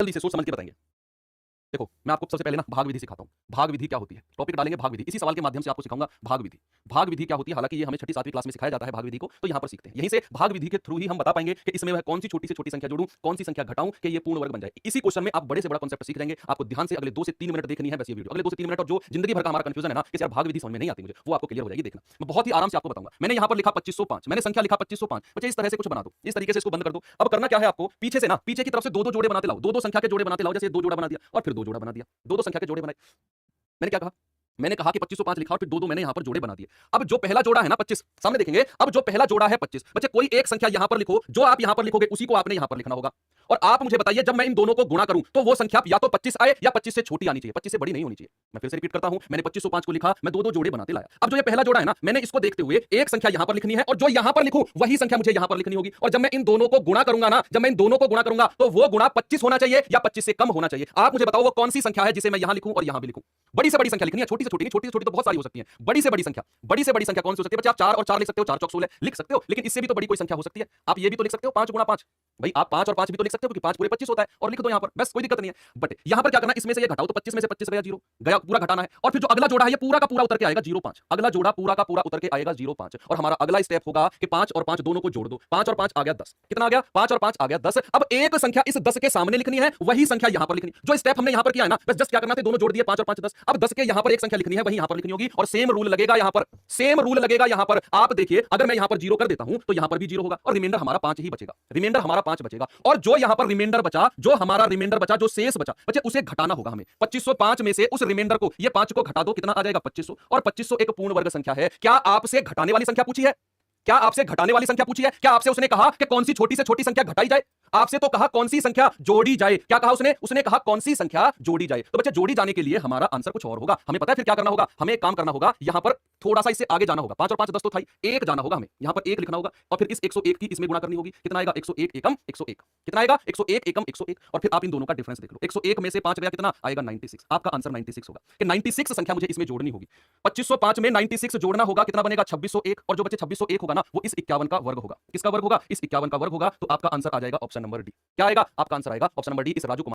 जल्दी से सोच समझ के बताएंगे। देखो मैं आपको सबसे पहले ना भाग विधि सिखाता हूं। भाग विधि क्या होती है, टॉपिक डालेंगे भाग विधि। इसी सवाल के माध्यम से आपको सिखाऊंगा भाग विधि। भाग विधि क्या होती है, हालांकि ये हमें छठी 7वीं क्लास में सिखाया जाता है भाग विधि को, तो यहां पर सीखते हैं। यहीं से भाग विधि के थ्रू ही हम बता पाएंगे कि इसमें वह कौन सी छोटी से छोटी संख्या जोड़ूं, कौन सी संख्या घटाऊं कि ये पूर्ण वर्ग बन जाए। इसी क्वेश्चन में आप बड़े से बड़ा कॉन्सेप्ट सीख जाएंगे। आपको ध्यान से अगले 2 से 3 मिनट देखनी है बस ये वीडियो, अगले 2 से 3 मिनट। और जो जिंदगी भर का हमारा कंफ्यूजन है ना कि यार भाग विधि समझ में नहीं आती मुझे, वो आपको क्लियर हो जाएगी। देखना मैं बहुत ही आराम से आपको बताऊंगा। मैंने यहां पर लिखा 2505, मैंने संख्या लिखा 2505। बच्चे इस तरह से कुछ बना दो, इस तरीके से इसको बंद कर दो। अब करना क्या है आपको, पीछे से ना, पीछे की तरफ से दो दो जोड़े बनाते लाओ, दो दो संख्या के जोड़े बनाते लाओ। जैसे 2 जोड़ा बना दिया और फिर 2 जोड़ा बना दिया, दो दो संख्या के जोड़े बनाए। मैंने क्या कहा, मैंने कहा कि 2505 लिखा और फिर दो दो मैंने यहां पर जोड़े बना दिए। अब जो पहला जोड़ा है ना 25, सामने देखेंगे। अब जो पहला जोड़ा है 25, बच्चे कोई एक संख्या यहां पर लिखो, जो आप यहां पर लिखोगे उसी को आपने यहां पर लिखना होगा। और आप मुझे बताइए जब मैं इन दोनों को गुणा करूं तो वो संख्या या तो 25 आए या 25 से छोटी आनी चाहिए, 25 से बड़ी नहीं होनी चाहिए। मैं फिर से रिपीट करता हूं, मैंने 2505 को लिखा, मैं दो दो जोड़े बनाते लाया। अब जो ये पहला जोड़ा है ना, मैंने इसको देखते हुए एक संख्या यहां पर लिखनी है और जो यहां पर लिखूं वही संख्या मुझे यहां पर लिखनी होगी। और जब मैं इन दोनों को गुणा करूंगा ना, जब मैं इन दोनों को गुणा करूंगा तो वो गुणा 25 होना चाहिए या 25 से कम होना चाहिए। आप मुझे बताओ वो कौन सी संख्या है जिसे मैं यहां लिखूं और यहां भी लिखूं। बड़ी से बड़ी संख्या लिखनी है, छोटी से छोटी नहीं। छोटी से छोटी तो बहुत सारी हो सकती है, बड़ी से बड़ी संख्या। बड़ी से बड़ी संख्या कौन सी हो सकती है बच्चे, आप 4 और 4 लिख सकते हो, 4 चौक 16 लिख सकते हो, लेकिन इससे भी तो बड़ी कोई संख्या हो सकती है। आप ये भी तो लिख सकते हो 5 गुणा 5। भाई आप 5 और 5 भी तो लिख सकते हो क्योंकि 5 पूरे 25 होता है, और लिख दो यहां पर, बस कोई दिक्कत नहीं है। बट यहां पर क्या करना, इसमें से ये घटाओ तो 25 में से 25 गया 0 गया, पूरा घटाना है। और फिर जो अगला जोड़ा है ये पूरा का पूरा उतर के आएगा 0,5। अगला जोड़ा पूरा का पूरा उतर के आएगा 0,5। और हमारा अगला स्टेप होगा कि 5 और 5 दोनों को जोड़ दो। 5 और 5 आ गया 10। कितना आ गया, 5 और 5 आ गया 10। अब एक संख्या इस 10 के सामने लिखनी है, वही संख्या यहां पर लिखनी। जो स्टेप हमने यहां पर किया है ना, बस जस्ट क्या करना था, दोनों जोड़ दिए 5 और 5 10। अब 10 के यहां पर एक संख्या लिखनी है, वही यहां पर लिखनी होगी। और सेम रूल लगेगा यहां पर, सेम रूल लगेगा यहां पर। आप देखिए अगर मैं यहां पर 0 कर देता हूं तो यहां पर भी 0 होगा और रिमाइंडर हमारा 5 ही बचेगा। रिमाइंडर हमारा 5 बचेगा। और जो यहां पर रिमाइंडर बचा, जो हमारा रिमाइंडर बचा, जो शेष बचा बच्चे, उसे घटाना होगा हमें। 2505 में से उस रिमाइंडर को, ये 5 को घटा दो, कितना आ जाएगा 2500। और 2500 एक पूर्ण वर्ग संख्या है। क्या आपसे घटाने वाली संख्या पूछी है, क्या आपसे घटाने वाली संख्या पूछी है, क्या आपसे उसने कहा कि कौन सी छोटी से छोटी संख्या घटाई जाए? आपसे तो कहा कौन सी संख्या जोड़ी जाए। क्या कहा उसने, उसने कहा कौन सी संख्या जोड़ी जाए। तो बच्चे जोड़ी जाने के लिए हमारा आंसर कुछ और होगा। हमें पता है फिर क्या करना होगा, हमें एक काम करना होगा, यहां पर थोड़ा सा इससे आगे जाना होगा। 5 और 5 10 तो था ही, 1 जाना होगा हमें, यहां पर 1 लिखना होगा। और फिर इस 101 की इसमें गुणा करनी होगी। कितना आएगा, 101 एकम 101। कितना आएगा, 101 एकम 101। और फिर आप इन दोनों का डिफरेंस देख लो, 101 में से 5 गया, कितना आएगा 96। आपका आंसर 96 होगा कि 96 संख्या मुझे इसमें जोड़नी होगी। 2505 में 96 जोड़ना होगा, कितना बनेगा 2601। और जो बच्चे 2601 होगा ना, वो इस 51 का वर्ग होगा। किसका वर्ग होगा, इस 51 का वर्ग होगा। तो आपका आंसर आ जाएगा ऑप्शन नंबर डी। क्या आएगा, आपका आंसर आएगा ऑप्शन नंबर डी, इस राजू कुमार